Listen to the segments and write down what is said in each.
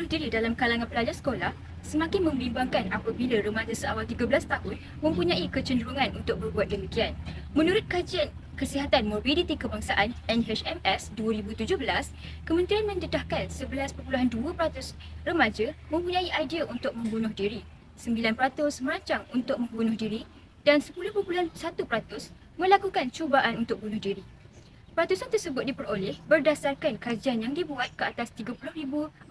diri dalam kalangan pelajar sekolah semakin membimbangkan apabila remaja seawal 13 tahun mempunyai kecenderungan untuk berbuat demikian. Menurut kajian Kesihatan Morbiditi Kebangsaan NHMS 2017, Kementerian mendedahkan 11.2% remaja mempunyai idea untuk membunuh diri, 9% merancang untuk membunuh diri dan 10.1% melakukan cubaan untuk bunuh diri. Peratusan tersebut diperoleh berdasarkan kajian yang dibuat ke atas 30,496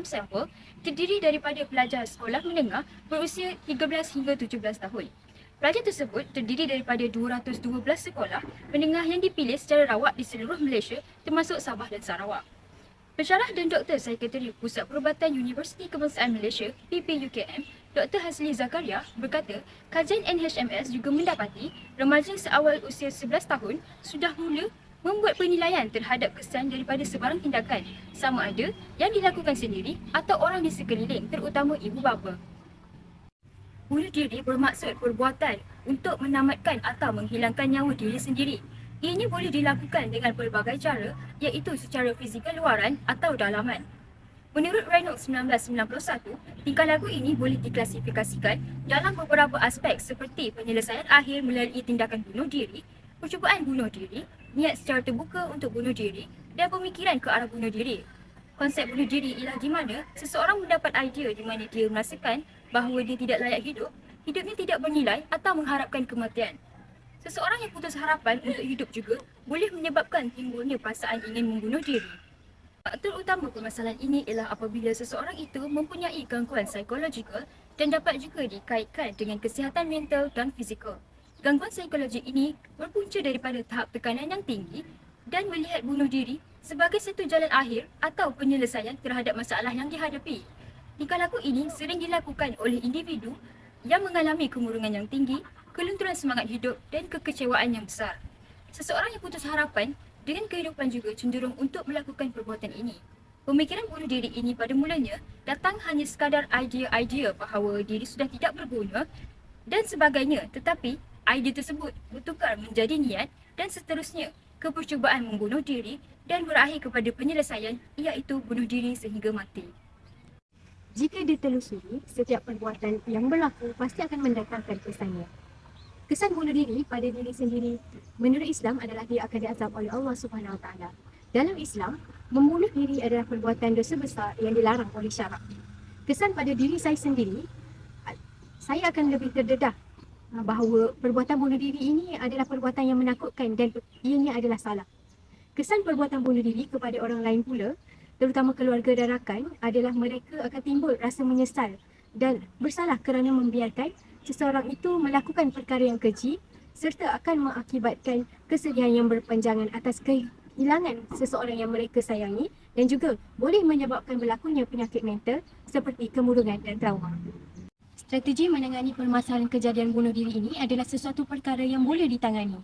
sampel terdiri daripada pelajar sekolah menengah berusia 13 hingga 17 tahun. Pelajar tersebut terdiri daripada 212 sekolah menengah yang dipilih secara rawak di seluruh Malaysia termasuk Sabah dan Sarawak. Pensyarah dan Doktor Sekretari Pusat Perubatan Universiti Kebangsaan Malaysia (PPUKM), Dr. Hazli Zakaria berkata, kajian NHMS juga mendapati remaja seawal usia 11 tahun sudah mula membuat penilaian terhadap kesan daripada sebarang tindakan, sama ada yang dilakukan sendiri atau orang di sekeliling, terutama ibu bapa. Bunuh diri bermaksud perbuatan untuk menamatkan atau menghilangkan nyawa diri sendiri. Ianya boleh dilakukan dengan pelbagai cara, iaitu secara fizikal luaran atau dalaman. Menurut Reynolds 1991, tingkah laku ini boleh diklasifikasikan dalam beberapa aspek seperti penyelesaian akhir melalui tindakan bunuh diri, percubaan bunuh diri, niat secara terbuka untuk bunuh diri dan pemikiran ke arah bunuh diri. Konsep bunuh diri ialah di mana seseorang mendapat idea di mana dia merasakan bahawa dia tidak layak hidup, hidupnya tidak bernilai atau mengharapkan kematian. Seseorang yang putus harapan untuk hidup juga boleh menyebabkan timbulnya perasaan ingin membunuh diri. Faktor utama permasalahan ini ialah apabila seseorang itu mempunyai gangguan psikologikal dan dapat juga dikaitkan dengan kesihatan mental dan fizikal. Gangguan psikologik ini berpunca daripada tahap tekanan yang tinggi dan melihat bunuh diri sebagai satu jalan akhir atau penyelesaian terhadap masalah yang dihadapi. Tingkah laku ini sering dilakukan oleh individu yang mengalami kemurungan yang tinggi, kelunturan semangat hidup dan kekecewaan yang besar. Seseorang yang putus harapan dengan kehidupan juga cenderung untuk melakukan perbuatan ini. Pemikiran bunuh diri ini pada mulanya datang hanya sekadar idea-idea bahawa diri sudah tidak berguna dan sebagainya, tetapi idea tersebut bertukar menjadi niat dan seterusnya ke percubaan membunuh diri dan berakhir kepada penyelesaian, iaitu bunuh diri sehingga mati. Jika ditelusuri, setiap perbuatan yang berlaku pasti akan mendatangkan kesannya. Kesan bunuh diri pada diri sendiri menurut Islam adalah dia akan diazab oleh Allah Subhanahu Wa Taala. Dalam Islam, membunuh diri adalah perbuatan dosa besar yang dilarang oleh syarak. Kesan pada diri saya sendiri, saya akan lebih terdedah bahawa perbuatan bunuh diri ini adalah perbuatan yang menakutkan dan ianya adalah salah. Kesan perbuatan bunuh diri kepada orang lain pula, terutama keluarga dan rakan, adalah mereka akan timbul rasa menyesal dan bersalah kerana membiarkan seseorang itu melakukan perkara yang keji serta akan mengakibatkan kesedihan yang berpanjangan atas kehilangan seseorang yang mereka sayangi dan juga boleh menyebabkan berlakunya penyakit mental seperti kemurungan dan trauma. Strategi menangani permasalahan kejadian bunuh diri ini adalah sesuatu perkara yang boleh ditangani.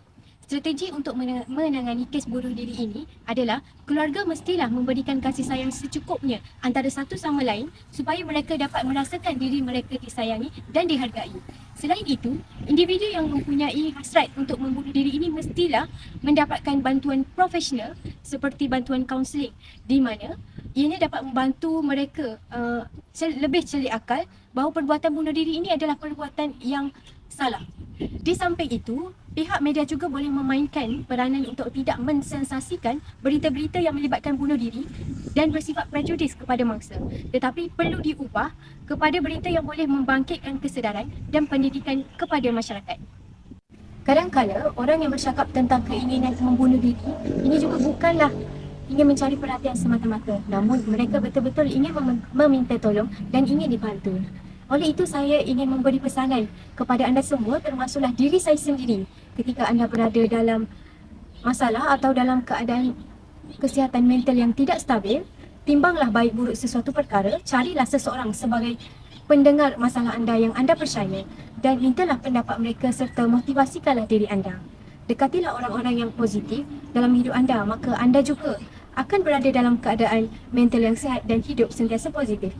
Strategi untuk menangani kes bunuh diri ini adalah keluarga mestilah memberikan kasih sayang secukupnya antara satu sama lain supaya mereka dapat merasakan diri mereka disayangi dan dihargai. Selain itu, individu yang mempunyai hasrat untuk membunuh diri ini mestilah mendapatkan bantuan profesional seperti bantuan kaunseling di mana ianya dapat membantu mereka lebih celik akal bahawa perbuatan bunuh diri ini adalah perbuatan yang salah. Di samping itu, pihak media juga boleh memainkan peranan untuk tidak mensensasikan berita-berita yang melibatkan bunuh diri dan bersifat prejudis kepada mangsa, tetapi perlu diubah kepada berita yang boleh membangkitkan kesedaran dan pendidikan kepada masyarakat. Kadang-kala orang yang bercakap tentang keinginan membunuh diri ini juga bukanlah ingin mencari perhatian semata-mata, namun mereka betul-betul ingin meminta tolong dan ingin dibantu. Oleh itu, saya ingin memberi pesanan kepada anda semua, termasuklah diri saya sendiri. Ketika anda berada dalam masalah atau dalam keadaan kesihatan mental yang tidak stabil, timbanglah baik buruk sesuatu perkara, carilah seseorang sebagai pendengar masalah anda yang anda percaya dan mintalah pendapat mereka serta motivasikanlah diri anda. Dekatilah orang-orang yang positif dalam hidup anda, maka anda juga akan berada dalam keadaan mental yang sihat dan hidup sentiasa positif.